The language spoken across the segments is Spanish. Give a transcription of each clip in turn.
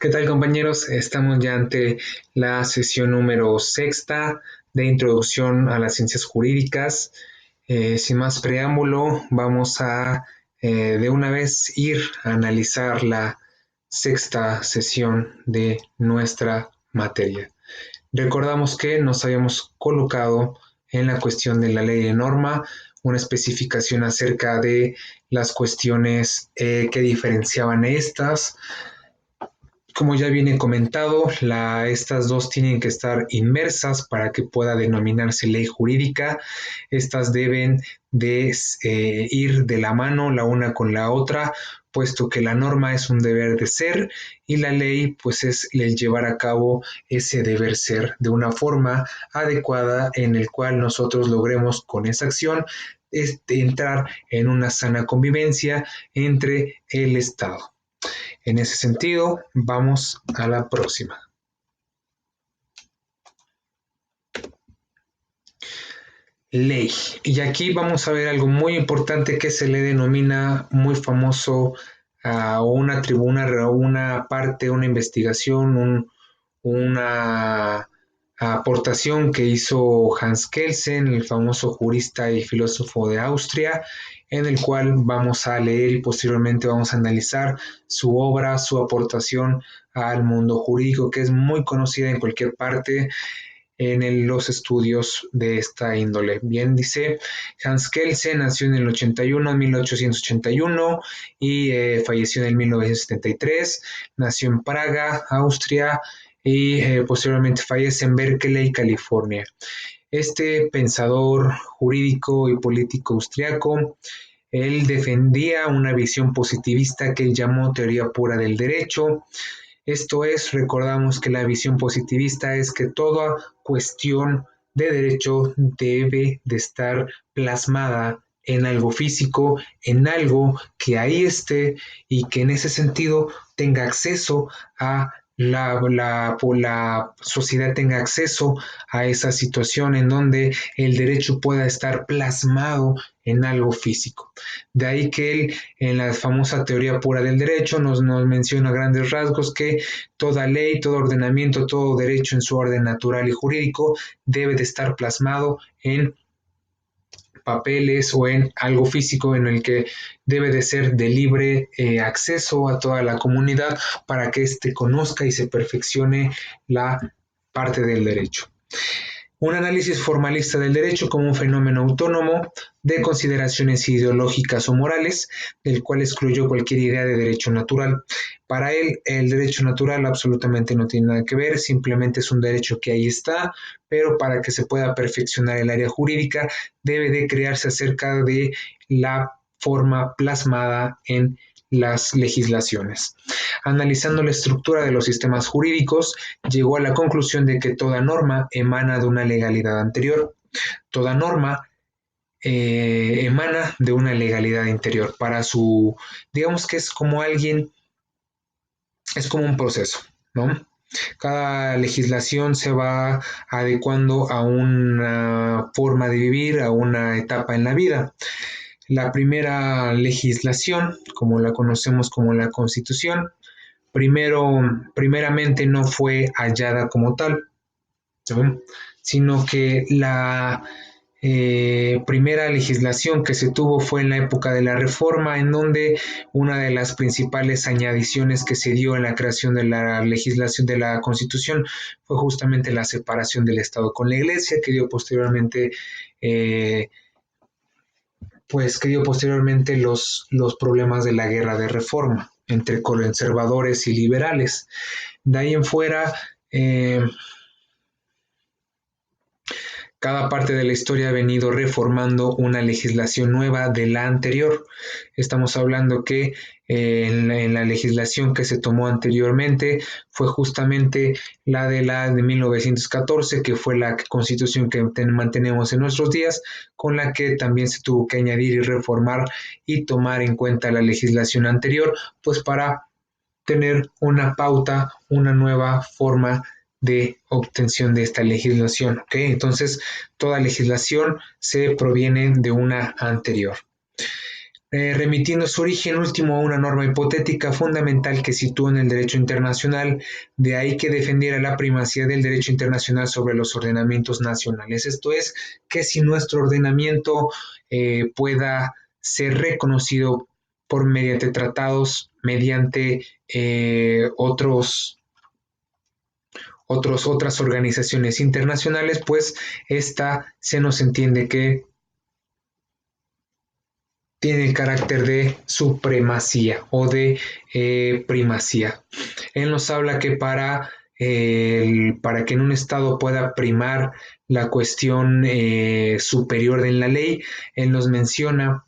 ¿Qué tal, compañeros? Estamos ya ante la sesión número sexta de Introducción a las Ciencias Jurídicas. Sin más preámbulo, vamos a de una vez ir a analizar la sexta sesión de nuestra materia. Recordamos que nos habíamos colocado en la cuestión de la ley de norma, una especificación acerca de las cuestiones que diferenciaban estas. Como ya viene comentado, estas dos tienen que estar inmersas para que pueda denominarse ley jurídica. Estas deben de ir de la mano la una con la otra, puesto que la norma es un deber de ser y la ley pues es el llevar a cabo ese deber ser de una forma adecuada en el cual nosotros logremos con esa acción entrar en una sana convivencia entre el Estado. En ese sentido, vamos a la próxima. Ley. Y aquí vamos a ver algo muy importante que se le denomina muy famoso a una tribuna, una parte, una investigación, una aportación que hizo Hans Kelsen, el famoso jurista y filósofo de Austria, en el cual vamos a leer y posteriormente vamos a analizar su obra, su aportación al mundo jurídico, que es muy conocida en cualquier parte en los estudios de esta índole. Bien, dice, Hans Kelsen nació en el 81, 1881 y falleció en el 1973. Nació en Praga, Austria, y posteriormente fallece en Berkeley, California. Este pensador jurídico y político austriaco, él defendía una visión positivista que él llamó teoría pura del derecho. Esto es, recordamos que la visión positivista es que toda cuestión de derecho debe de estar plasmada en algo físico, en algo que ahí esté y que en ese sentido tenga acceso a la sociedad tenga acceso a esa situación en donde el derecho pueda estar plasmado en algo físico. De ahí que él, en la famosa teoría pura del derecho, nos menciona a grandes rasgos que toda ley, todo ordenamiento, todo derecho en su orden natural y jurídico debe de estar plasmado en papeles o en algo físico en el que debe de ser de libre acceso a toda la comunidad para que éste conozca y se perfeccione la parte del derecho. Un análisis formalista del derecho como un fenómeno autónomo de consideraciones ideológicas o morales, del cual excluyó cualquier idea de derecho natural. Para él, el derecho natural absolutamente no tiene nada que ver, simplemente es un derecho que ahí está, pero para que se pueda perfeccionar el área jurídica, debe de crearse acerca de la forma plasmada en las legislaciones. Analizando la estructura de los sistemas jurídicos, llegó a la conclusión de que toda norma emana de una legalidad anterior. Toda norma emana de una legalidad interior. Para su, digamos que es como alguien, es como un proceso, ¿no? Cada legislación se va adecuando a una forma de vivir, a una etapa en la vida. La primera legislación, como la conocemos como la Constitución, primeramente no fue hallada como tal, ¿no? Sino que la primera legislación que se tuvo fue en la época de la Reforma, en donde una de las principales añadiciones que se dio en la creación de la legislación de la Constitución fue justamente la separación del Estado con la Iglesia, que dio posteriormente los problemas de la guerra de reforma entre conservadores y liberales. De ahí en fuera, cada parte de la historia ha venido reformando una legislación nueva de la anterior. Estamos hablando que en la legislación que se tomó anteriormente fue justamente la de 1914, que fue la constitución que mantenemos en nuestros días, con la que también se tuvo que añadir y reformar y tomar en cuenta la legislación anterior, pues para tener una pauta, una nueva forma de obtención de esta legislación. ¿Ok? Entonces, toda legislación se proviene de una anterior. remitiendo su origen último a una norma hipotética fundamental que sitúa en el derecho internacional, de ahí que defendiera la primacía del derecho internacional sobre los ordenamientos nacionales. Esto es, que si nuestro ordenamiento pueda ser reconocido por mediante tratados, mediante otras organizaciones internacionales, pues esta se nos entiende que tiene el carácter de supremacía o de primacía. Él nos habla que para que en un Estado pueda primar la cuestión superior de la ley, él nos menciona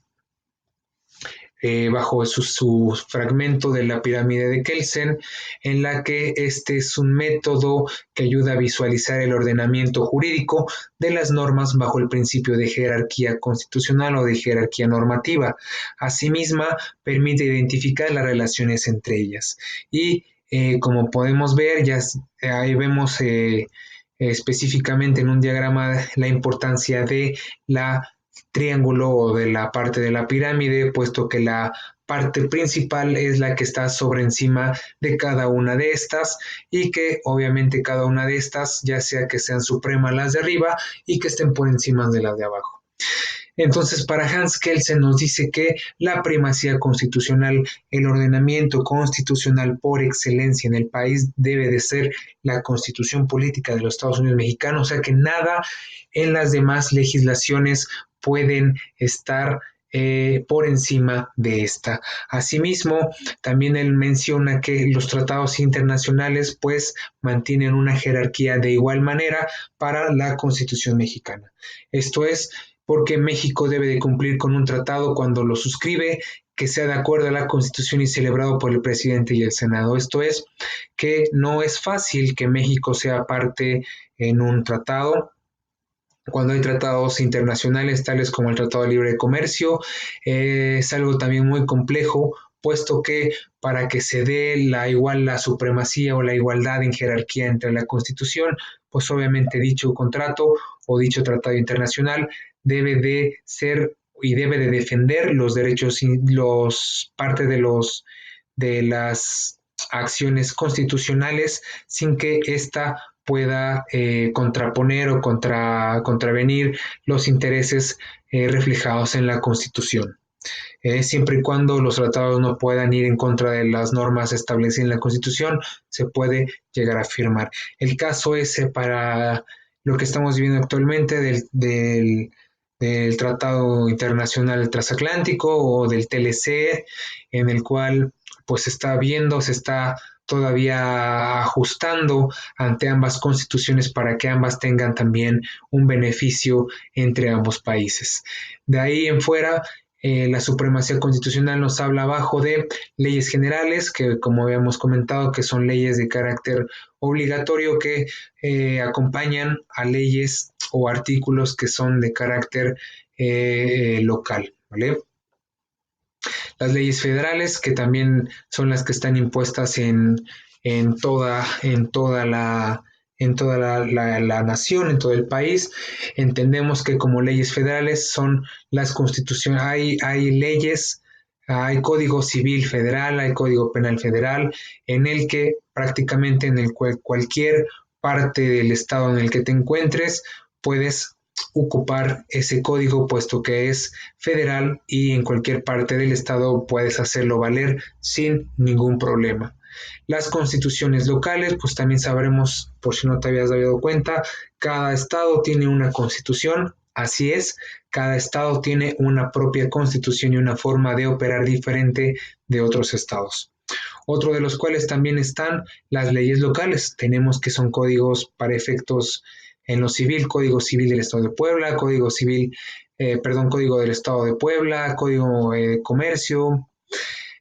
bajo su fragmento de la pirámide de Kelsen, en la que este es un método que ayuda a visualizar el ordenamiento jurídico de las normas bajo el principio de jerarquía constitucional o de jerarquía normativa. Asimismo, permite identificar las relaciones entre ellas. Y como podemos ver, ya ahí vemos específicamente en un diagrama la importancia de la triángulo o de la parte de la pirámide, puesto que la parte principal es la que está sobre encima de cada una de estas y que obviamente cada una de estas, ya sea que sean supremas las de arriba y que estén por encima de las de abajo. Entonces, para Hans Kelsen nos dice que la primacía constitucional, el ordenamiento constitucional por excelencia en el país debe de ser la constitución política de los Estados Unidos mexicanos, o sea que nada en las demás legislaciones pueden estar por encima de esta. Asimismo, también él menciona que los tratados internacionales pues mantienen una jerarquía de igual manera para la Constitución mexicana. Esto es, porque México debe de cumplir con un tratado cuando lo suscribe, que sea de acuerdo a la Constitución y celebrado por el presidente y el Senado. Esto es, que no es fácil que México sea parte en un tratado, cuando hay tratados internacionales tales como el Tratado de Libre Comercio, es algo también muy complejo, puesto que para que se dé la supremacía o la igualdad en jerarquía entre la Constitución, pues obviamente dicho contrato o dicho tratado internacional debe de ser y debe de defender los derechos y los parte de las acciones constitucionales sin que ésta pueda contraponer o contravenir los intereses reflejados en la Constitución. Siempre y cuando los tratados no puedan ir en contra de las normas establecidas en la Constitución, se puede llegar a firmar. El caso ese para lo que estamos viviendo actualmente del Tratado Internacional Transatlántico o del TLC, en el cual pues se está todavía ajustando ante ambas constituciones para que ambas tengan también un beneficio entre ambos países. De ahí en fuera, la supremacía constitucional nos habla abajo de leyes generales, que como habíamos comentado, que son leyes de carácter obligatorio que acompañan a leyes o artículos que son de carácter local, ¿vale? Las leyes federales, que también son las que están impuestas en la nación, en todo el país. Entendemos que como leyes federales son las constituciones, hay leyes, hay código civil federal, hay código penal federal, en el que prácticamente en el cual cualquier parte del estado en el que te encuentres puedes ocupar ese código puesto que es federal y en cualquier parte del estado puedes hacerlo valer sin ningún problema. Las constituciones locales, pues también sabremos, por si no te habías dado cuenta, cada estado tiene una constitución, así es, cada estado tiene una propia constitución y una forma de operar diferente de otros estados. Otro de los cuales también están las leyes locales. Tenemos que son códigos para efectos en lo civil, Código Civil del Estado de Puebla, Código del Estado de Puebla, Código de Comercio.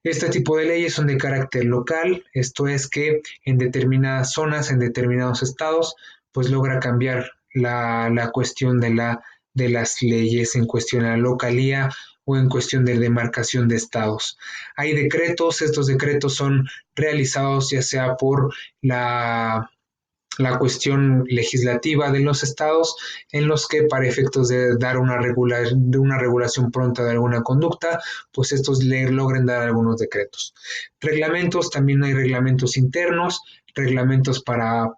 Este tipo de leyes son de carácter local, esto es que en determinadas zonas, en determinados estados, pues logra cambiar la cuestión de las leyes en cuestión a la localía o en cuestión de demarcación de estados. Hay decretos, estos decretos son realizados ya sea por la cuestión legislativa de los estados, en los que para efectos de dar de una regulación pronta de alguna conducta, pues estos le logren dar algunos decretos. Reglamentos, también hay reglamentos internos, reglamentos para,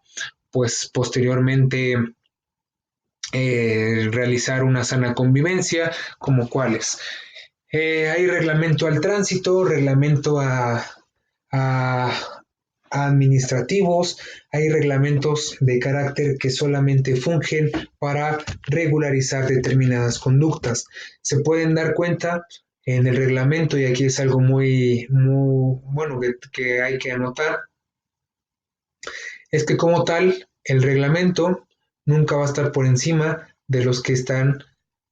pues posteriormente realizar una sana convivencia, como cuáles. Hay reglamento al tránsito, reglamento a administrativos, hay reglamentos de carácter que solamente fungen para regularizar determinadas conductas. Se pueden dar cuenta en el reglamento, y aquí es algo muy bueno que hay que anotar, es que como tal, el reglamento nunca va a estar por encima de los que están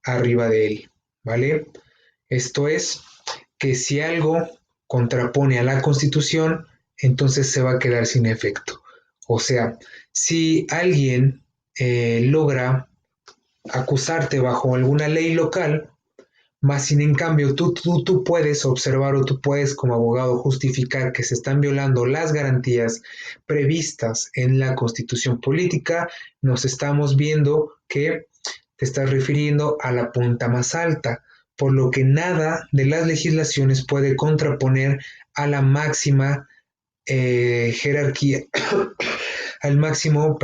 arriba de él, ¿vale? Esto es que si algo contrapone a la Constitución, entonces se va a quedar sin efecto. O sea, si alguien logra acusarte bajo alguna ley local, más sin en cambio tú puedes observar o tú puedes como abogado justificar que se están violando las garantías previstas en la Constitución política, nos estamos viendo que te estás refiriendo a la punta más alta, por lo que nada de las legislaciones puede contraponer a la máxima jerarquía, al máximo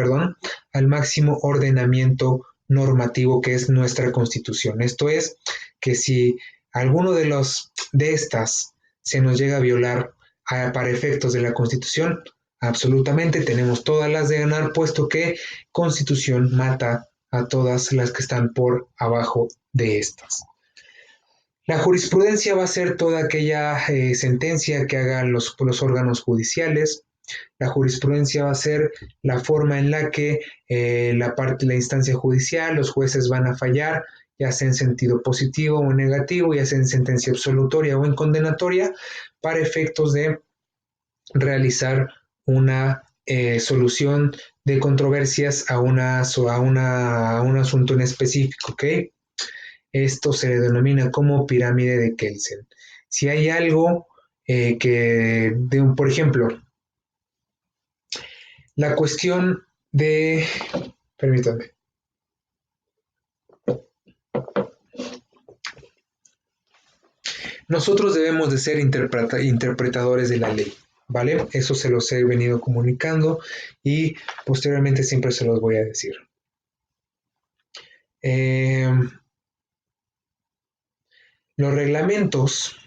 ordenamiento normativo que es nuestra Constitución. Esto es que si alguno de estas se nos llega a violar para efectos de la Constitución, absolutamente tenemos todas las de ganar, puesto que Constitución mata a todas las que están por abajo de estas. La jurisprudencia va a ser toda aquella sentencia que hagan los órganos judiciales. La jurisprudencia va a ser la forma en la que la instancia judicial, los jueces van a fallar, ya sea en sentido positivo o negativo, ya sea en sentencia absolutoria o en condenatoria, para efectos de realizar una solución de controversias a un asunto en específico, ¿ok? Esto se le denomina como pirámide de Kelsen. Si hay algo por ejemplo, la cuestión de, permítame, nosotros debemos de ser interpretadores de la ley, ¿vale? Eso se los he venido comunicando y posteriormente siempre se los voy a decir. Los reglamentos,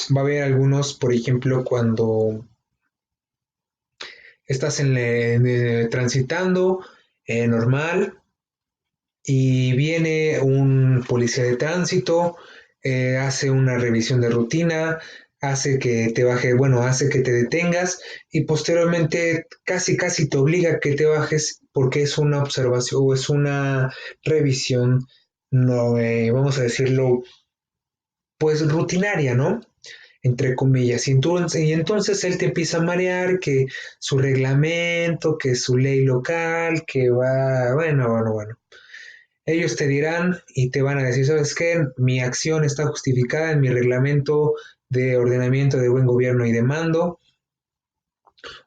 va a haber algunos, por ejemplo, cuando estás transitando normal y viene un policía de tránsito, hace una revisión de rutina, hace que te baje, bueno, hace que te detengas y posteriormente casi te obliga a que te bajes porque es una observación o es una revisión, no, vamos a decirlo, pues rutinaria, ¿no? Entre comillas. Y entonces él te empieza a marear que su reglamento, que su ley local, que va, bueno. Ellos te dirán y te van a decir, ¿sabes qué? Mi acción está justificada en mi reglamento de ordenamiento de buen gobierno y de mando,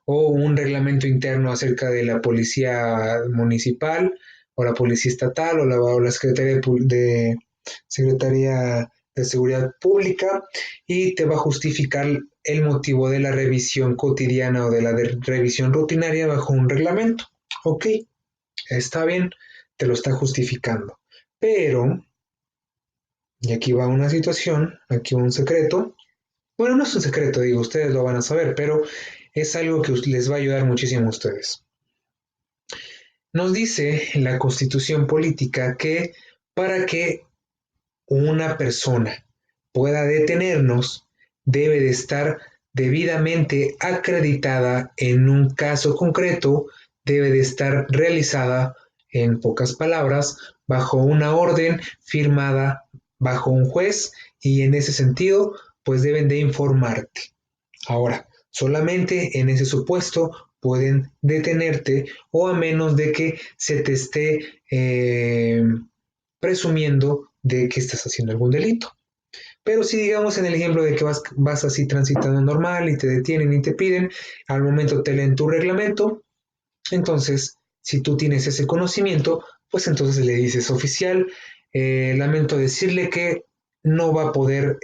o un reglamento interno acerca de la policía municipal, o la policía estatal, o la Secretaría de Seguridad Pública, y te va a justificar el motivo de la revisión cotidiana o de la revisión rutinaria bajo un reglamento. Ok, está bien, te lo está justificando. Pero, y aquí va una situación, aquí un secreto. Bueno, no es un secreto, digo, ustedes lo van a saber, pero es algo que les va a ayudar muchísimo a ustedes. Nos dice la Constitución política que para que una persona pueda detenernos, debe de estar debidamente acreditada en un caso concreto, debe de estar realizada, en pocas palabras, bajo una orden firmada bajo un juez y en ese sentido, pues deben de informarte. Ahora, solamente en ese supuesto pueden detenerte o a menos de que se te esté presumiendo de que estás haciendo algún delito. Pero si digamos en el ejemplo de que vas así transitando normal y te detienen y te piden, al momento te leen tu reglamento Entonces, si tú tienes ese conocimiento, pues entonces le dices oficial, lamento decirle que no va a poder,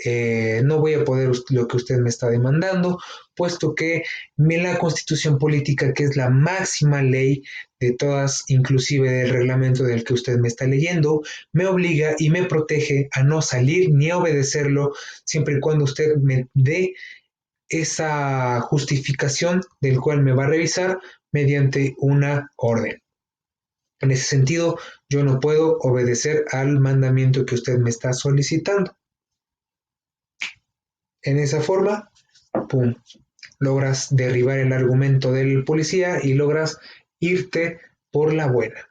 no voy a poder lo que usted me está demandando, puesto que la Constitución Política, que es la máxima ley de todas, inclusive del reglamento del que usted me está leyendo, me obliga y me protege a no salir ni a obedecerlo, siempre y cuando usted me dé esa justificación del cual me va a revisar mediante una orden. En ese sentido, yo no puedo obedecer al mandamiento que usted me está solicitando. En esa forma, pum, logras derribar el argumento del policía y logras irte por la buena.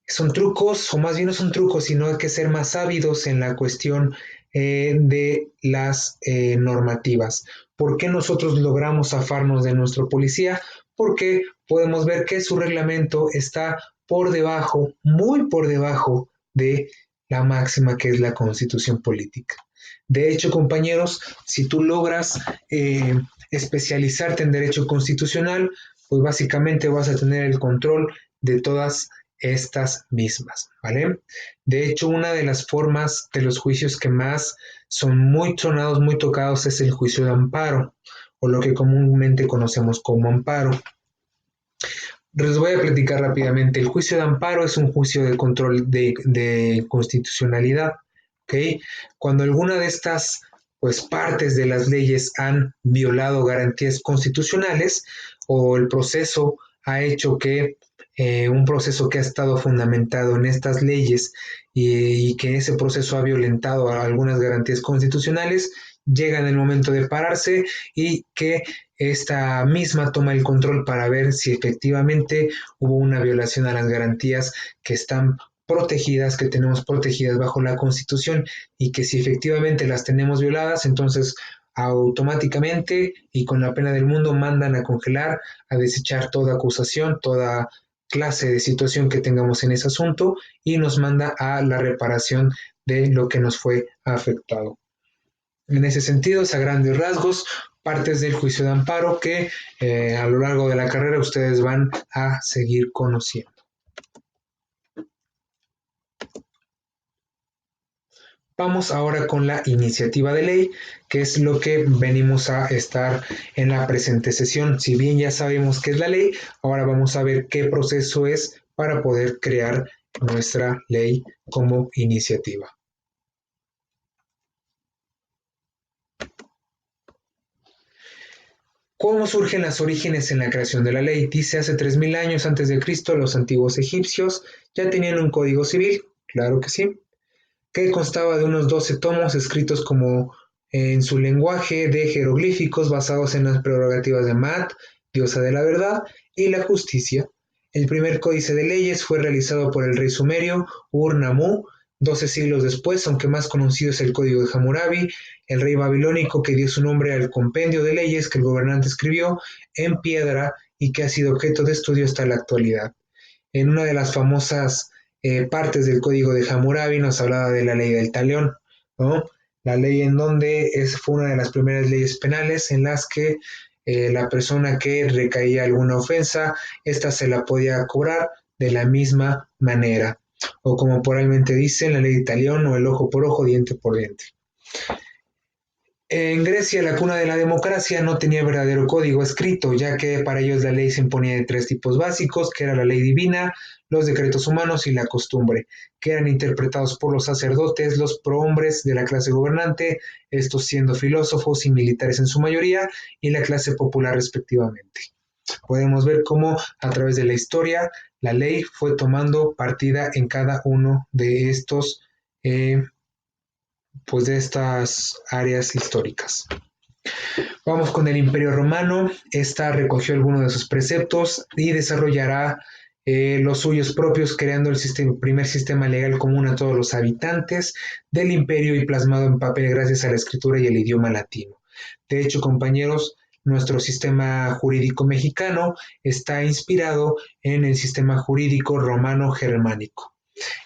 Son trucos, o más bien no son trucos, sino hay que ser más ávidos en la cuestión de las normativas. ¿Por qué nosotros logramos zafarnos de nuestro policía? Porque podemos ver que su reglamento está por debajo, muy por debajo de la máxima que es la Constitución Política. De hecho, compañeros, si tú logras especializarte en derecho constitucional, pues básicamente vas a tener el control de todas estas mismas, ¿vale? De hecho, una de las formas de los juicios que más son muy tronados, muy tocados, es el juicio de amparo, o lo que comúnmente conocemos como amparo. Les voy a platicar rápidamente. El juicio de amparo es un juicio de control de constitucionalidad, ¿ok? Cuando alguna de estas pues, partes de las leyes han violado garantías constitucionales o el proceso ha hecho que un proceso que ha estado fundamentado en estas leyes y que ese proceso ha violentado algunas garantías constitucionales, llega en el momento de pararse y que esta misma toma el control para ver si efectivamente hubo una violación a las garantías que están protegidas, que tenemos protegidas bajo la Constitución y que si efectivamente las tenemos violadas, entonces automáticamente y con la pena del mundo mandan a congelar, a desechar toda acusación, toda clase de situación que tengamos en ese asunto y nos manda a la reparación de lo que nos fue afectado. En ese sentido, es a grandes rasgos partes del juicio de amparo que a lo largo de la carrera ustedes van a seguir conociendo. Vamos ahora con la iniciativa de ley, que es lo que venimos a estar en la presente sesión. Si bien ya sabemos qué es la ley, ahora vamos a ver qué proceso es para poder crear nuestra ley como iniciativa. ¿Cómo surgen los orígenes en la creación de la ley? Dice hace 3000 años antes de Cristo los antiguos egipcios ya tenían un código civil, claro que sí, que constaba de unos 12 tomos escritos como en su lenguaje de jeroglíficos basados en las prerrogativas de Maat, diosa de la verdad, y la justicia. El primer códice de leyes fue realizado por el rey sumerio Ur-Nammu 12 siglos después, aunque más conocido es el Código de Hammurabi, el rey babilónico que dio su nombre al compendio de leyes que el gobernante escribió en piedra y que ha sido objeto de estudio hasta la actualidad. En una de las famosas partes del Código de Hammurabi nos hablaba de la ley del talión, ¿no? La ley en donde fue una de las primeras leyes penales en las que la persona que recaía alguna ofensa, esta se la podía cobrar de la misma manera, o como probablemente dicen, la ley de talión o el ojo por ojo, diente por diente. En Grecia, la cuna de la democracia, no tenía verdadero código escrito, ya que para ellos la ley se imponía de tres tipos básicos, que era la ley divina, los decretos humanos y la costumbre, que eran interpretados por los sacerdotes, los prohombres de la clase gobernante, estos siendo filósofos y militares en su mayoría, y la clase popular respectivamente. Podemos ver cómo a través de la historia la ley fue tomando partida en cada uno de estos pues de estas áreas históricas. Vamos con el Imperio Romano. Esta recogió algunos de sus preceptos y desarrollará los suyos propios, creando el primer sistema legal común a todos los habitantes del imperio y plasmado en papel gracias a la escritura y el idioma latino. De hecho, compañeros, nuestro sistema jurídico mexicano está inspirado en el sistema jurídico romano-germánico.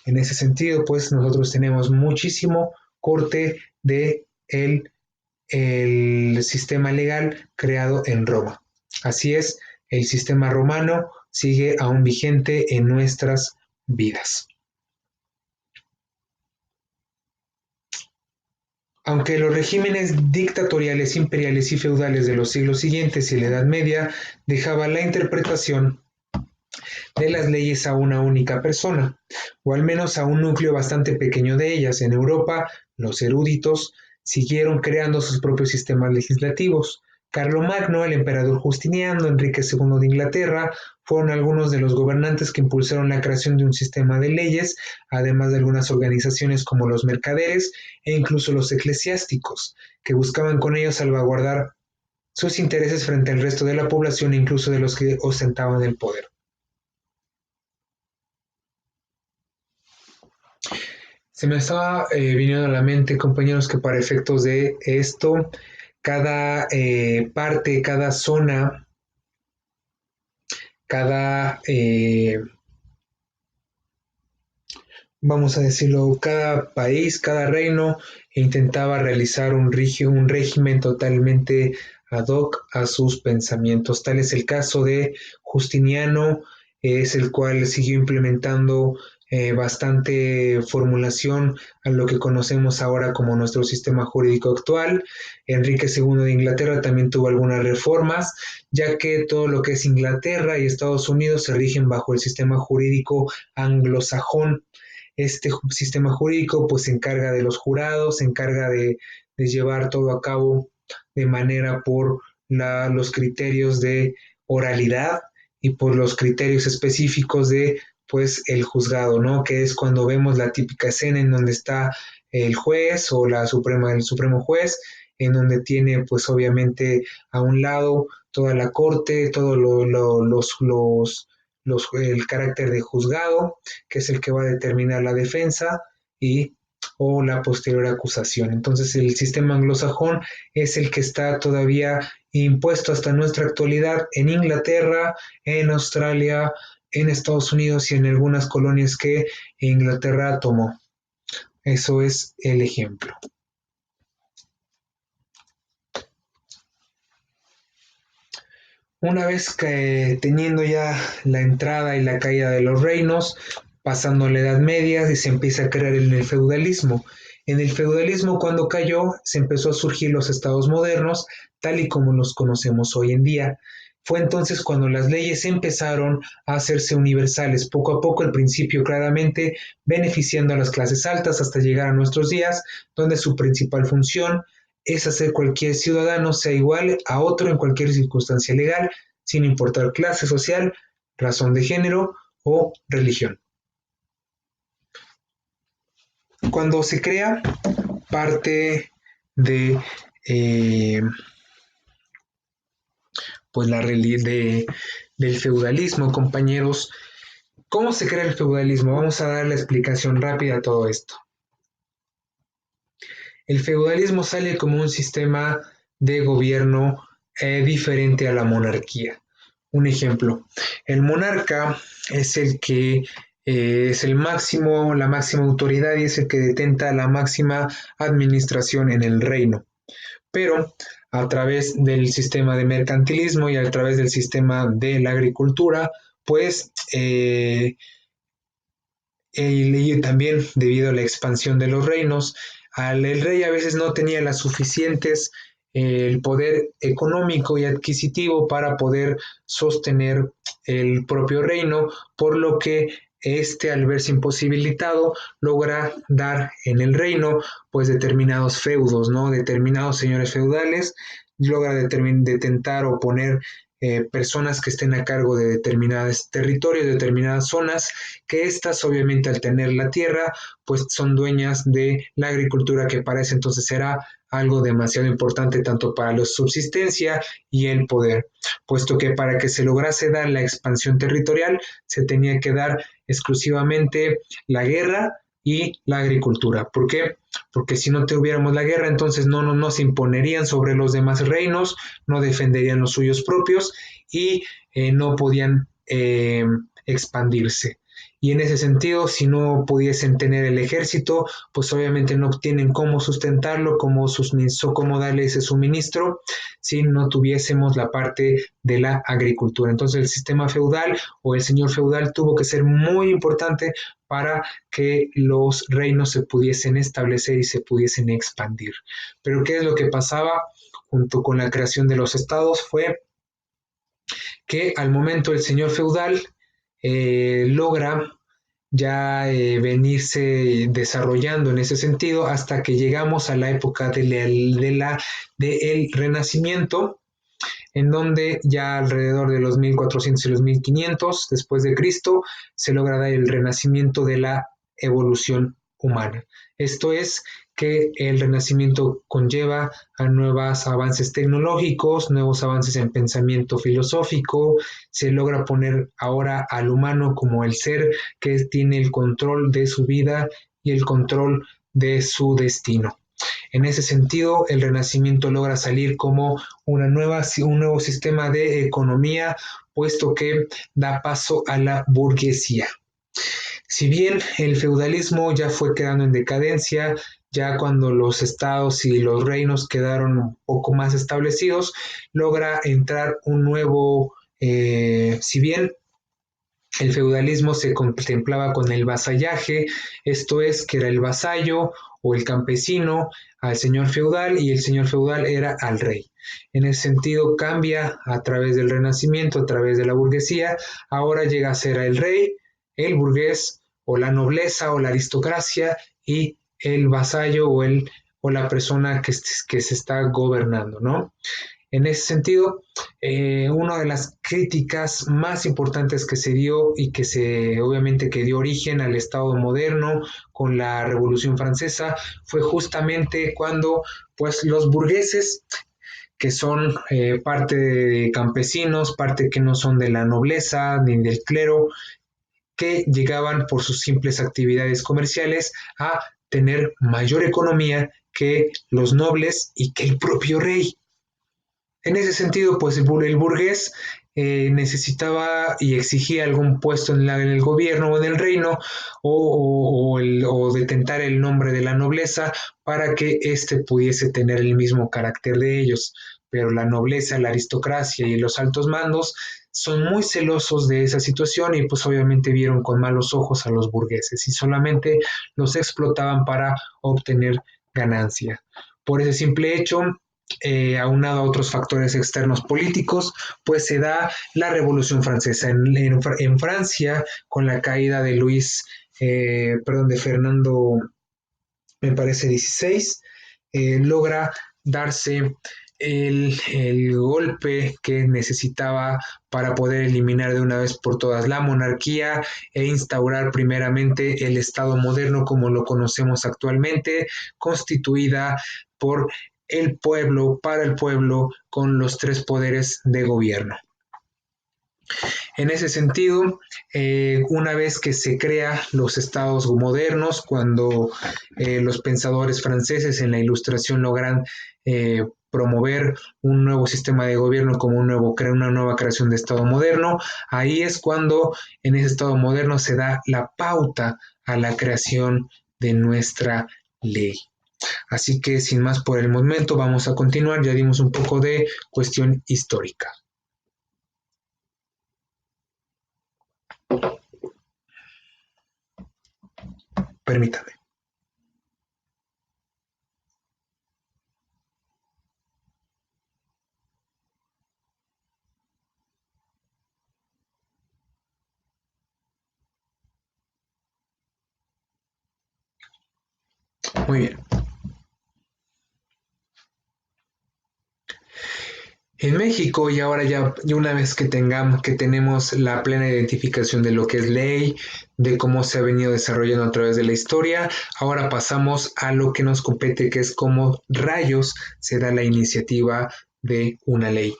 En ese sentido, pues nosotros tenemos muchísimo corte de el sistema legal creado en Roma. Así es, el sistema romano sigue aún vigente en nuestras vidas. Aunque los regímenes dictatoriales, imperiales y feudales de los siglos siguientes y la Edad Media dejaban la interpretación de las leyes a una única persona, o al menos a un núcleo bastante pequeño de ellas. En Europa, los eruditos siguieron creando sus propios sistemas legislativos. Carlomagno, el emperador Justiniano, Enrique II de Inglaterra, fueron algunos de los gobernantes que impulsaron la creación de un sistema de leyes, además de algunas organizaciones como los mercaderes e incluso los eclesiásticos, que buscaban con ello salvaguardar sus intereses frente al resto de la población e incluso de los que ostentaban el poder. Se me estaba viniendo a la mente, compañeros, que para efectos de esto, cada parte, cada zona, cada, vamos a decirlo, cada país, cada reino intentaba realizar un régimen totalmente ad hoc a sus pensamientos. Tal es el caso de Justiniano, es el cual siguió implementando bastante formulación a lo que conocemos ahora como nuestro sistema jurídico actual. Enrique II de Inglaterra también tuvo algunas reformas, ya que todo lo que es Inglaterra y Estados Unidos se rigen bajo el sistema jurídico anglosajón. Este sistema jurídico pues se encarga de los jurados, se encarga de llevar todo a cabo de manera por los criterios de oralidad y por los criterios específicos de pues el juzgado, ¿no? Que es cuando vemos la típica escena en donde está el juez o el supremo juez, en donde tiene pues obviamente a un lado toda la corte, todos el carácter de juzgado, que es el que va a determinar la defensa y o la posterior acusación. Entonces el sistema anglosajón es el que está todavía impuesto hasta nuestra actualidad en Inglaterra, en Australia, en Estados Unidos y en algunas colonias que Inglaterra tomó. Eso es el ejemplo. Una vez que teniendo ya la entrada y la caída de los reinos, pasando la Edad Media y se empieza a crear el feudalismo. En el feudalismo, cuando cayó, se empezó a surgir los estados modernos, tal y como los conocemos hoy en día. Fue entonces cuando las leyes empezaron a hacerse universales, poco a poco, al principio claramente beneficiando a las clases altas hasta llegar a nuestros días, donde su principal función es hacer cualquier ciudadano sea igual a otro en cualquier circunstancia legal, sin importar clase social, razón de género o religión. Cuando se crea parte de pues del feudalismo, compañeros, ¿cómo se crea el feudalismo? Vamos a dar la explicación rápida a todo esto. El feudalismo sale como un sistema de gobierno diferente a la monarquía. Un ejemplo, el monarca es el que es el máximo, la máxima autoridad y es el que detenta la máxima administración en el reino. Pero a través del sistema de mercantilismo y a través del sistema de la agricultura, pues y también debido a la expansión de los reinos, el rey a veces no tenía las suficientes el poder económico y adquisitivo para poder sostener el propio reino, por lo que este, al verse imposibilitado, logra dar en el reino pues determinados feudos, ¿no? Determinados señores feudales, logra detentar o poner personas que estén a cargo de determinados territorios, determinadas zonas, que estas obviamente al tener la tierra, pues son dueñas de la agricultura que para ese entonces era algo demasiado importante tanto para la subsistencia y el poder, puesto que para que se lograse dar la expansión territorial se tenía que dar exclusivamente la guerra y la agricultura. ¿Por qué? Porque si no tuviéramos la guerra, entonces no se imponerían sobre los demás reinos, no defenderían los suyos propios y no podían expandirse. y en ese sentido, si no pudiesen tener el ejército, pues obviamente no tienen cómo sustentarlo, cómo darle ese suministro si no tuviésemos la parte de la agricultura. Entonces el sistema feudal o el señor feudal tuvo que ser muy importante para que los reinos se pudiesen establecer y se pudiesen expandir. Pero ¿qué es lo que pasaba junto con la creación de los estados? Fue que al momento el señor feudal logra ya venirse desarrollando en ese sentido hasta que llegamos a la época del Renacimiento, en donde ya alrededor de los 1400 y los 1500 después de Cristo se logra dar el renacimiento de la evolución humana. Esto es que el renacimiento conlleva a nuevos avances tecnológicos, nuevos avances en pensamiento filosófico, se logra poner ahora al humano como el ser que tiene el control de su vida y el control de su destino. En ese sentido, el Renacimiento logra salir como un nuevo sistema de economía, puesto que da paso a la burguesía. Si bien el feudalismo ya fue quedando en decadencia, ya cuando los estados y los reinos quedaron un poco más establecidos, logra entrar un nuevo, si bien el feudalismo se contemplaba con el vasallaje, esto es, que era el vasallo o el campesino al señor feudal y el señor feudal era al rey. En ese sentido cambia a través del Renacimiento, a través de la burguesía, ahora llega a ser el rey, el burgués o la nobleza o la aristocracia y el vasallo o la persona que se está gobernando, ¿no? En ese sentido, una de las críticas más importantes que se dio y obviamente que dio origen al Estado moderno con la Revolución Francesa fue justamente cuando pues los burgueses que son parte de campesinos, parte que no son de la nobleza ni del clero, que llegaban por sus simples actividades comerciales a tener mayor economía que los nobles y que el propio rey. En ese sentido, pues el burgués necesitaba y exigía algún puesto en el gobierno o en el reino o detentar el nombre de la nobleza para que éste pudiese tener el mismo carácter de ellos. Pero la nobleza, la aristocracia y los altos mandos son muy celosos de esa situación y pues obviamente vieron con malos ojos a los burgueses y solamente los explotaban para obtener ganancia. Por ese simple hecho, aunado a otros factores externos políticos, pues se da la Revolución Francesa. En Francia, con la caída de de Fernando, me parece 16, logra darse el golpe que necesitaba para poder eliminar de una vez por todas la monarquía e instaurar primeramente el Estado moderno como lo conocemos actualmente, constituida por el pueblo, para el pueblo, con los tres poderes de gobierno. En ese sentido, una vez que se crean los estados modernos, cuando los pensadores franceses en la Ilustración logran promover un nuevo sistema de gobierno como una nueva creación de estado moderno, ahí es cuando en ese estado moderno se da la pauta a la creación de nuestra ley. Así que sin más por el momento vamos a continuar, ya dimos un poco de cuestión histórica. Permítame. Muy bien. En México, y ahora ya una vez que tenemos la plena identificación de lo que es ley, de cómo se ha venido desarrollando a través de la historia, ahora pasamos a lo que nos compete, que es cómo rayos se da la iniciativa de una ley.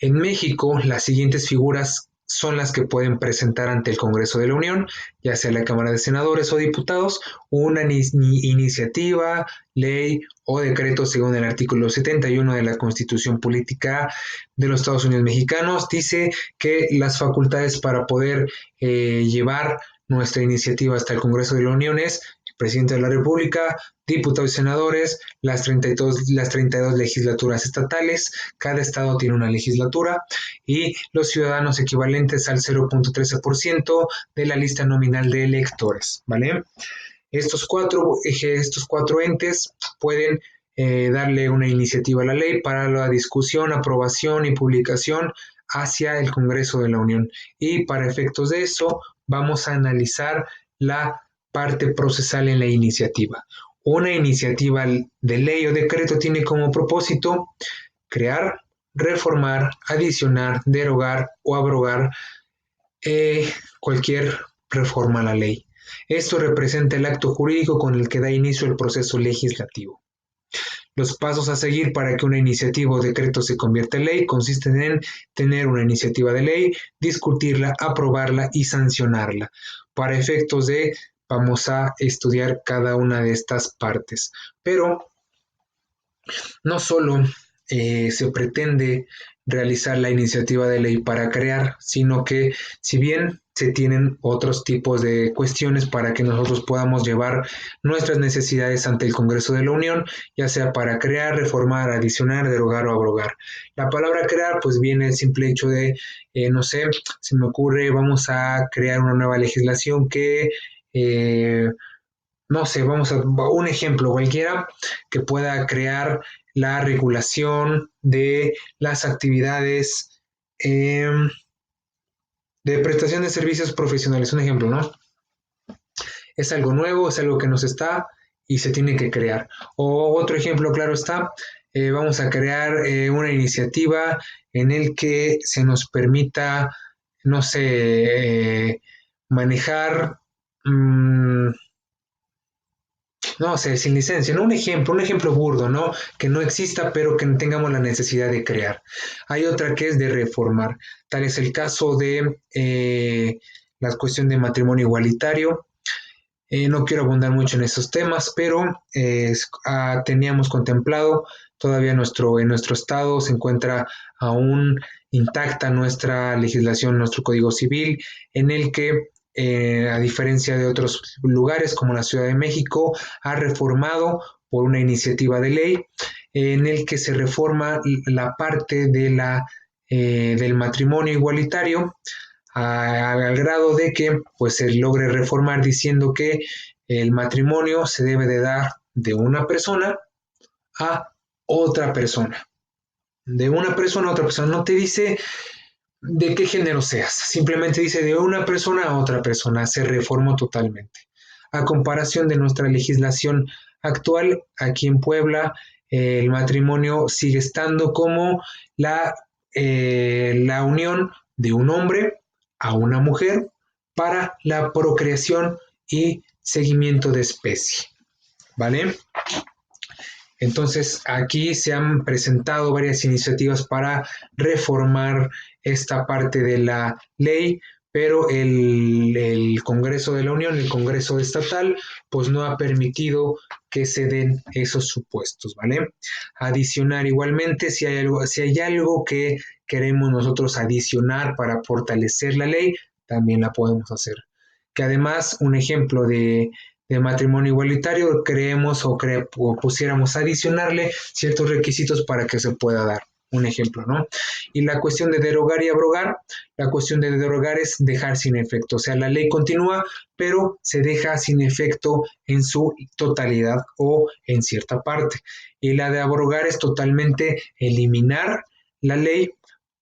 En México, las siguientes figuras son las que pueden presentar ante el Congreso de la Unión, ya sea la Cámara de Senadores o Diputados, una iniciativa, ley o decreto según el artículo 71 de la Constitución Política de los Estados Unidos Mexicanos. Dice que las facultades para poder llevar nuestra iniciativa hasta el Congreso de la Unión es el presidente de la República, diputados y senadores, las 32 legislaturas estatales, cada estado tiene una legislatura, y los ciudadanos equivalentes al 0.13% de la lista nominal de electores, ¿vale? Estos cuatro entes pueden darle una iniciativa a la ley para la discusión, aprobación y publicación hacia el Congreso de la Unión. Y para efectos de eso, vamos a analizar la parte procesal en la iniciativa. Una iniciativa de ley o decreto tiene como propósito crear, reformar, adicionar, derogar o abrogar cualquier reforma a la ley. Esto representa el acto jurídico con el que da inicio el proceso legislativo. Los pasos a seguir para que una iniciativa o decreto se convierta en ley consisten en tener una iniciativa de ley, discutirla, aprobarla y sancionarla. Para efectos de, vamos a estudiar cada una de estas partes. Pero no solo se pretende realizar la iniciativa de ley para crear, sino que si bien se tienen otros tipos de cuestiones para que nosotros podamos llevar nuestras necesidades ante el Congreso de la Unión, ya sea para crear, reformar, adicionar, derogar o abrogar. La palabra crear pues viene el simple hecho de, no sé, se me ocurre, vamos a crear una nueva legislación que no sé, vamos a un ejemplo cualquiera que pueda crear la regulación de las actividades de prestación de servicios profesionales. Un ejemplo, ¿no? Es algo nuevo, es algo que nos está y se tiene que crear. O otro ejemplo, claro está, vamos a crear una iniciativa en el que se nos permita, no sé, manejar... no sé, sin licencia, ¿no? Un ejemplo burdo, ¿no? Que no exista, pero que tengamos la necesidad de crear. Hay otra que es de reformar. Tal es el caso de la cuestión de matrimonio igualitario. No quiero abundar mucho en esos temas, pero teníamos contemplado, todavía en nuestro estado se encuentra aún intacta nuestra legislación, nuestro Código Civil, en el que a diferencia de otros lugares como la Ciudad de México, ha reformado por una iniciativa de ley en el que se reforma la parte del matrimonio igualitario al grado de que pues, se logre reformar diciendo que el matrimonio se debe de dar de una persona a otra persona. De una persona a otra persona. No te dice de qué género seas, simplemente dice de una persona a otra persona, se reformó totalmente. A comparación de nuestra legislación actual, aquí en Puebla, el matrimonio sigue estando como la unión de un hombre a una mujer para la procreación y seguimiento de especie, ¿vale? Entonces, aquí se han presentado varias iniciativas para reformar esta parte de la ley, pero el Congreso de la Unión, el Congreso estatal, pues no ha permitido que se den esos supuestos, ¿vale? Adicionar igualmente, si hay algo que queremos nosotros adicionar para fortalecer la ley, también la podemos hacer. Que además, un ejemplo de matrimonio igualitario, creemos o pusiéramos adicionarle ciertos requisitos para que se pueda dar. Un ejemplo, ¿no? Y la cuestión de derogar y abrogar, la cuestión de derogar es dejar sin efecto, o sea, la ley continúa, pero se deja sin efecto en su totalidad o en cierta parte. Y la de abrogar es totalmente eliminar la ley,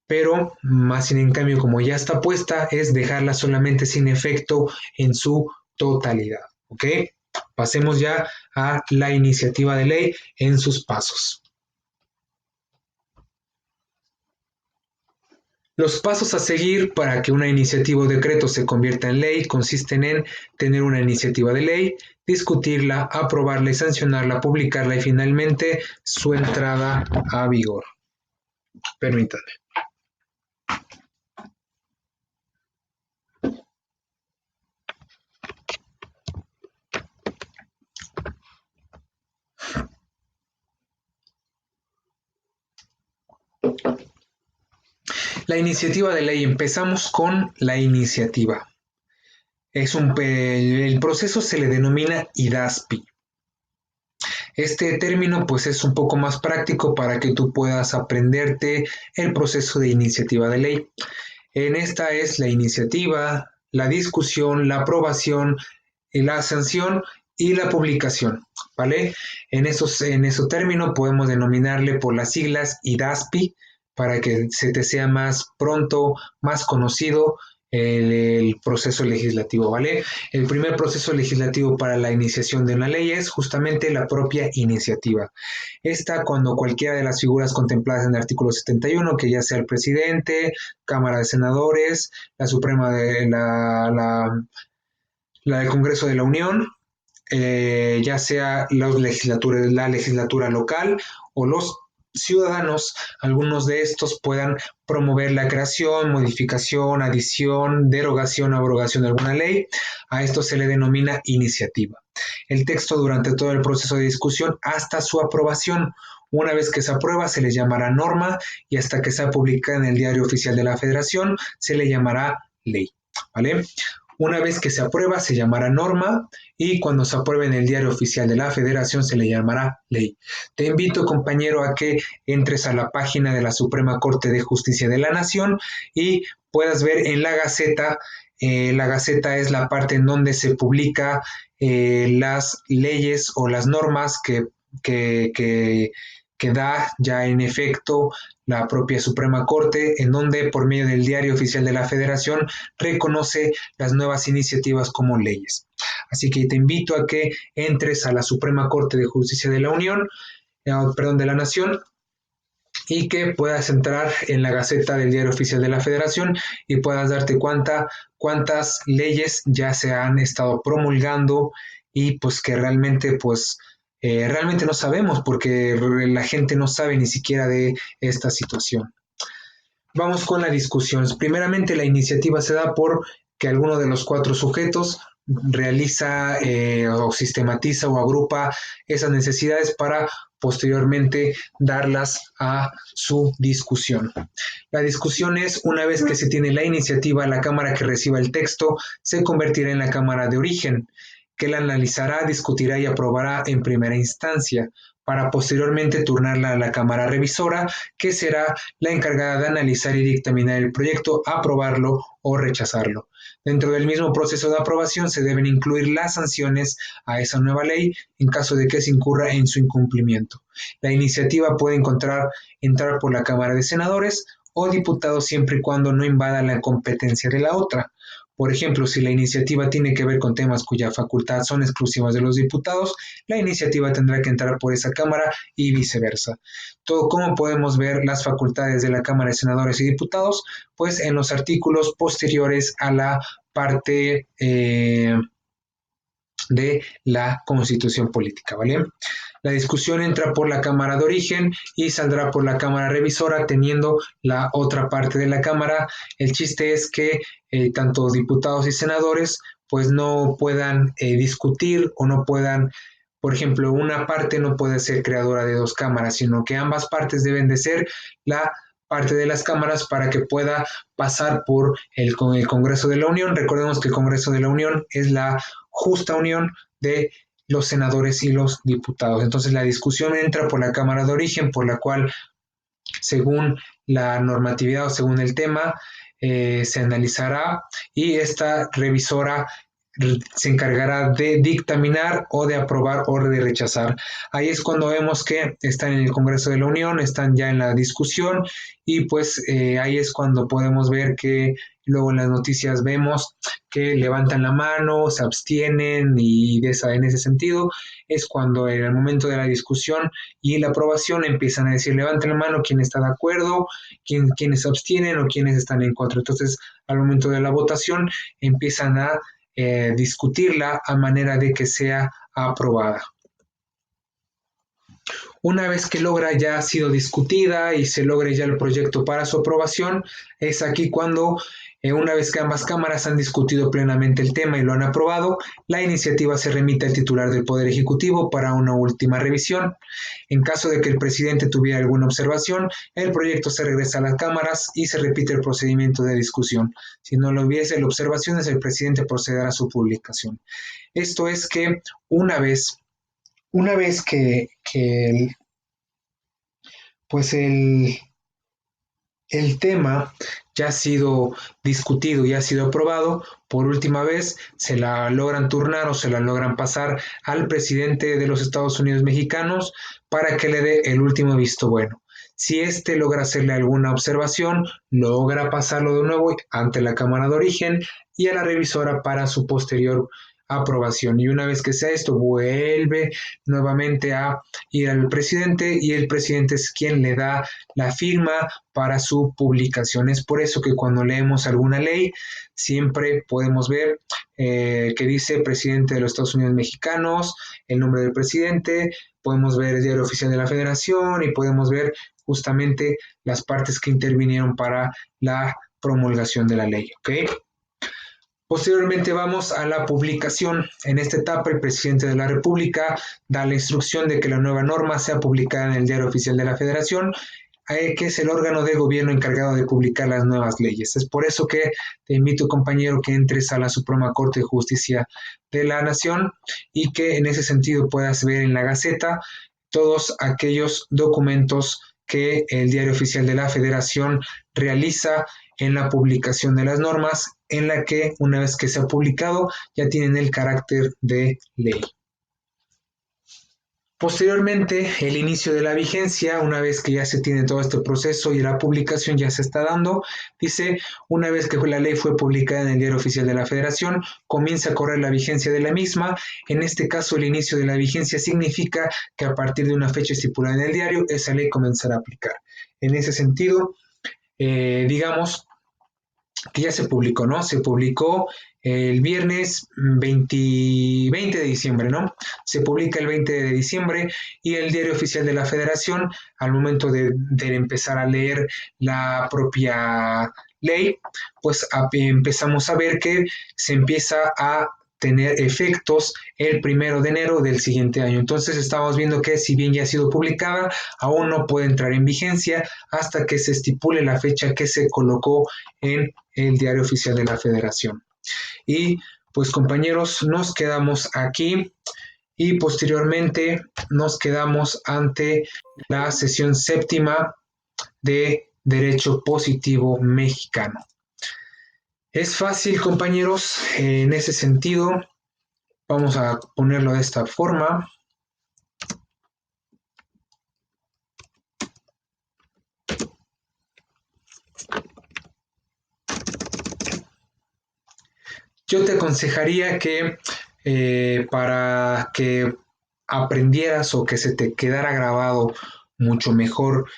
pero más sin en cambio, como ya está puesta, es dejarla solamente sin efecto en su totalidad. ¿Ok? Pasemos ya a la iniciativa de ley en sus pasos. Los pasos a seguir para que una iniciativa o decreto se convierta en ley consisten en tener una iniciativa de ley, discutirla, aprobarla y sancionarla, publicarla y finalmente su entrada a vigor. Permítanme. La iniciativa de ley. Empezamos con la iniciativa. El proceso se le denomina IDASPI. Este término pues es un poco más práctico para que tú puedas aprenderte el proceso de iniciativa de ley. En esta es la iniciativa, la discusión, la aprobación, la sanción y la publicación, ¿vale? En ese término podemos denominarle por las siglas IDASPI para que se te sea más pronto, más conocido el proceso legislativo, ¿vale? El primer proceso legislativo para la iniciación de una ley es justamente la propia iniciativa. Esta cuando cualquiera de las figuras contempladas en el artículo 71, que ya sea el presidente, Cámara de Senadores, la Suprema de la del Congreso de la Unión, ya sea la legislatura local o los ciudadanos, algunos de estos puedan promover la creación, modificación, adición, derogación, abrogación de alguna ley. A esto se le denomina iniciativa. El texto durante todo el proceso de discusión hasta su aprobación. Una vez que se aprueba se le llamará norma y hasta que sea publicada en el Diario Oficial de la Federación se le llamará ley. ¿Vale? Una vez que se aprueba se llamará norma y cuando se apruebe en el Diario Oficial de la Federación se le llamará ley. Te invito, compañero, a que entres a la página de la Suprema Corte de Justicia de la Nación y puedas ver en la Gaceta. La Gaceta es la parte en donde se publica las leyes o las normas que, que, que da ya en efecto la propia Suprema Corte, en donde por medio del Diario Oficial de la Federación reconoce las nuevas iniciativas como leyes. Así que te invito a que entres a la Suprema Corte de Justicia de la Unión, perdón, de la Nación, y que puedas entrar en la Gaceta del Diario Oficial de la Federación y puedas darte cuenta cuántas leyes ya se han estado promulgando y pues que realmente realmente no sabemos porque la gente no sabe ni siquiera de esta situación. Vamos con la discusión. Primeramente, la iniciativa se da por que alguno de los cuatro sujetos realiza o sistematiza o agrupa esas necesidades para posteriormente darlas a su discusión. La discusión es, una vez que se tiene la iniciativa, la Cámara que reciba el texto se convertirá en la Cámara de origen, que la analizará, discutirá y aprobará en primera instancia, para posteriormente turnarla a la Cámara Revisora, que será la encargada de analizar y dictaminar el proyecto, aprobarlo o rechazarlo. Dentro del mismo proceso de aprobación se deben incluir las sanciones a esa nueva ley en caso de que se incurra en su incumplimiento. La iniciativa puede entrar por la Cámara de Senadores o Diputados siempre y cuando no invada la competencia de la otra. Por ejemplo, si la iniciativa tiene que ver con temas cuya facultad son exclusivas de los diputados, la iniciativa tendrá que entrar por esa Cámara y viceversa. Todo como podemos ver las facultades de la Cámara de Senadores y Diputados, pues en los artículos posteriores a la parte de la Constitución política, ¿vale? La discusión entra por la Cámara de origen y saldrá por la Cámara revisora teniendo la otra parte de la Cámara. El chiste es que tanto diputados y senadores pues no puedan discutir o no puedan, por ejemplo, una parte no puede ser creadora de dos cámaras, sino que ambas partes deben de ser la parte de las cámaras para que pueda pasar por el Congreso de la Unión. Recordemos que el Congreso de la Unión es la justa unión de los senadores y los diputados. Entonces la discusión entra por la Cámara de origen, por la cual, según la normatividad o según el tema, se analizará y esta revisora se encargará de dictaminar o de aprobar o de rechazar. Ahí es cuando vemos que están en el Congreso de la Unión, están ya en la discusión y pues ahí es cuando podemos ver que luego en las noticias vemos que levantan la mano, se abstienen y en ese sentido es cuando en el momento de la discusión y la aprobación empiezan a decir levanten la mano quién está de acuerdo, quiénes se abstienen o quiénes están en contra. Entonces al momento de la votación empiezan a discutirla a manera de que sea aprobada. Una vez que logra ya ha sido discutida y se logre ya el proyecto para su aprobación, es aquí cuando, una vez que ambas cámaras han discutido plenamente el tema y lo han aprobado, la iniciativa se remite al titular del Poder Ejecutivo para una última revisión. En caso de que el presidente tuviera alguna observación, el proyecto se regresa a las cámaras y se repite el procedimiento de discusión. Si no lo hubiese observaciones, el presidente procederá a su publicación. Esto es que una vez que pues el tema ya ha sido discutido y ha sido aprobado, por última vez se la logran turnar o se la logran pasar al presidente de los Estados Unidos mexicanos para que le dé el último visto bueno. Si éste logra hacerle alguna observación, logra pasarlo de nuevo ante la Cámara de Origen y a la revisora para su posterior aprobación. Y una vez que sea esto, vuelve nuevamente a ir al presidente y el presidente es quien le da la firma para su publicación. Es por eso que cuando leemos alguna ley siempre podemos ver que dice presidente de los Estados Unidos mexicanos, el nombre del presidente, podemos ver el diario oficial de la Federación y podemos ver justamente las partes que intervinieron para la promulgación de la ley, ¿ok? Posteriormente vamos a la publicación. En esta etapa el presidente de la República da la instrucción de que la nueva norma sea publicada en el Diario Oficial de la Federación, que es el órgano de gobierno encargado de publicar las nuevas leyes. Es por eso que te invito, compañero, que entres a la Suprema Corte de Justicia de la Nación y que en ese sentido puedas ver en la Gaceta todos aquellos documentos que el Diario Oficial de la Federación realiza en la publicación de las normas, en la que una vez que se ha publicado ya tienen el carácter de ley. Posteriormente, el inicio de la vigencia, una vez que ya se tiene todo este proceso y la publicación ya se está dando, dice, una vez que la ley fue publicada en el Diario Oficial de la Federación, comienza a correr la vigencia de la misma. En este caso, el inicio de la vigencia significa que a partir de una fecha estipulada en el diario, esa ley comenzará a aplicar. En ese sentido, digamos que ya se publicó, ¿no? Se publicó el viernes 20 de diciembre, ¿no? Se publica el 20 de diciembre y el Diario Oficial de la Federación, al momento de empezar a leer la propia ley, pues empezamos a ver que se empieza a tener efectos el 1 de enero del siguiente año. Entonces estamos viendo que si bien ya ha sido publicada, aún no puede entrar en vigencia hasta que se estipule la fecha que se colocó en el Diario Oficial de la Federación. Y pues compañeros, nos quedamos aquí y posteriormente nos quedamos ante la sesión séptima de Derecho Positivo Mexicano. Es fácil, compañeros, en ese sentido. Vamos a ponerlo de esta forma. Yo te aconsejaría que para que aprendieras o que se te quedara grabado mucho mejor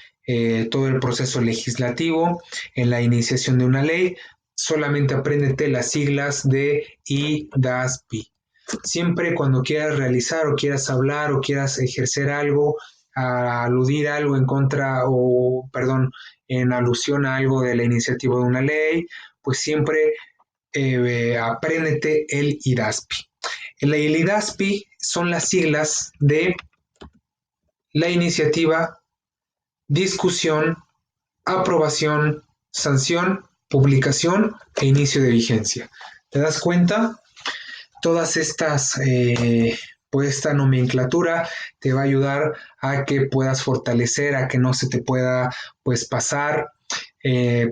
todo el proceso legislativo en la iniciación de una ley, solamente apréndete las siglas de IDASPI. Siempre cuando quieras realizar o quieras hablar o quieras ejercer algo, aludir algo en contra o, perdón, en alusión a algo de la iniciativa de una ley, pues siempre apréndete el IDASPI. El IDASPI son las siglas de la iniciativa, discusión, aprobación, sanción, publicación e inicio de vigencia. ¿Te das cuenta? Todas estas, pues esta nomenclatura te va a ayudar a que puedas fortalecer, a que no se te pueda pues pasar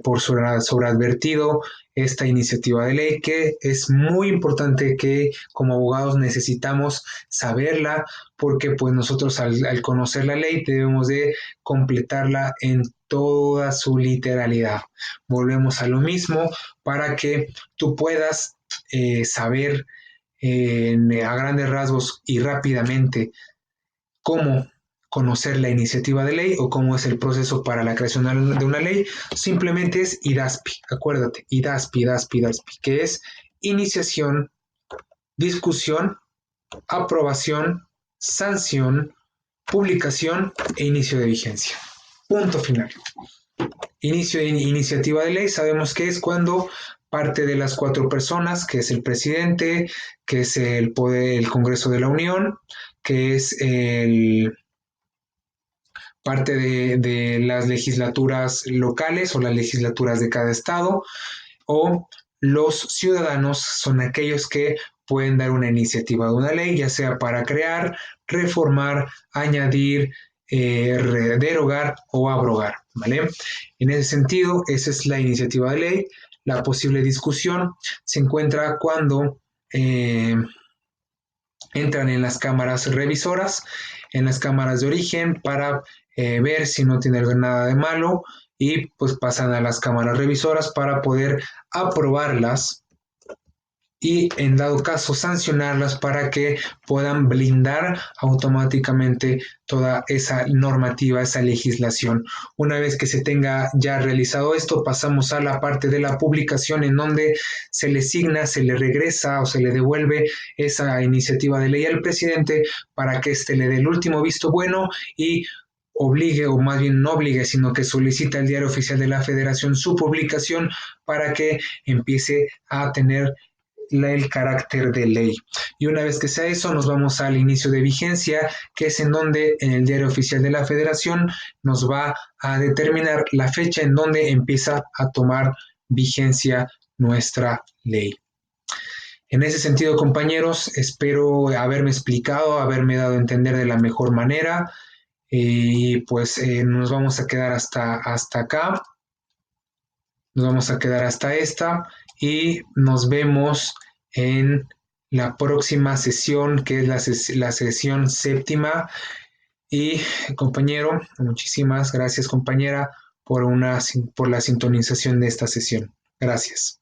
por sobreadvertido esta iniciativa de ley, que es muy importante que como abogados necesitamos saberla, porque pues nosotros al conocer la ley debemos de completarla en toda su literalidad. Volvemos a lo mismo para que tú puedas saber a grandes rasgos y rápidamente cómo conocer la iniciativa de ley o cómo es el proceso para la creación de una ley, simplemente es IDASPI. Acuérdate, IDASPI, IDASPI, IDASPI, que es iniciación, discusión, aprobación, sanción, publicación e inicio de vigencia. Punto final. Inicio de iniciativa de ley, sabemos que es cuando parte de las cuatro personas, que es el presidente, que es el poder, el Congreso de la Unión, que es parte de las legislaturas locales o las legislaturas de cada estado, o los ciudadanos son aquellos que pueden dar una iniciativa de una ley, ya sea para crear, reformar, añadir, derogar o abrogar, ¿vale? En ese sentido, esa es la iniciativa de ley. La posible discusión se encuentra cuando entran en las cámaras revisoras, en las cámaras de origen para ver si no tiene nada de malo y pues pasan a las cámaras revisoras para poder aprobarlas y en dado caso sancionarlas para que puedan blindar automáticamente toda esa normativa, esa legislación. Una vez que se tenga ya realizado esto, pasamos a la parte de la publicación en donde se le asigna, se le regresa o se le devuelve esa iniciativa de ley al presidente para que éste le dé el último visto bueno y obligue, o más bien no obligue, sino que solicita al Diario Oficial de la Federación su publicación para que empiece a tener el carácter de ley. Y una vez que sea eso, nos vamos al inicio de vigencia, que es en donde en el Diario Oficial de la Federación nos va a determinar la fecha en donde empieza a tomar vigencia nuestra ley. En ese sentido, compañeros, espero haberme explicado, haberme dado a entender de la mejor manera. Y pues nos vamos a quedar hasta acá. Nos vamos a quedar hasta esta y nos vemos en la próxima sesión, que es la sesión séptima. Y compañero, muchísimas gracias compañera por la sintonización de esta sesión. Gracias.